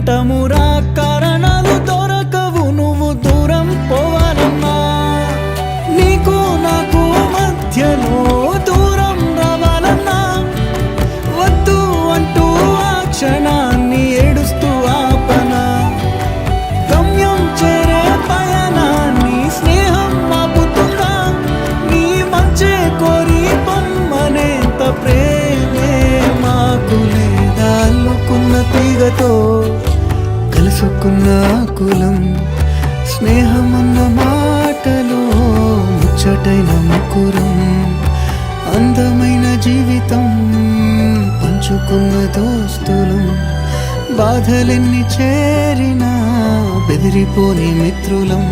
అంటమురా కారణాలు దొరకవు నువ్వు దూరం పోవాలన్నా. నీకు నాకు మధ్యలో దూరం రావాలన్నా వద్దు అంటూ ఆ క్షణాన్ని ఏడుస్తూ ఆపనా. గమ్యం చేరే పయనాన్ని స్నేహం ఆపుతుందా. నీ మంచే కోరి పొమ్మనేంత ప్రేమే మాకు లేదా. అల్లుకున్న తీగతో కలుసుకున్న కులం స్నేహమన్న మాటలో ముచ్చటైన ముకురం. అందమైన జీవితం పంచుకున్న దోస్తులం. బాధలెన్ని చేరినా బెదిరిపోని మిత్రులం.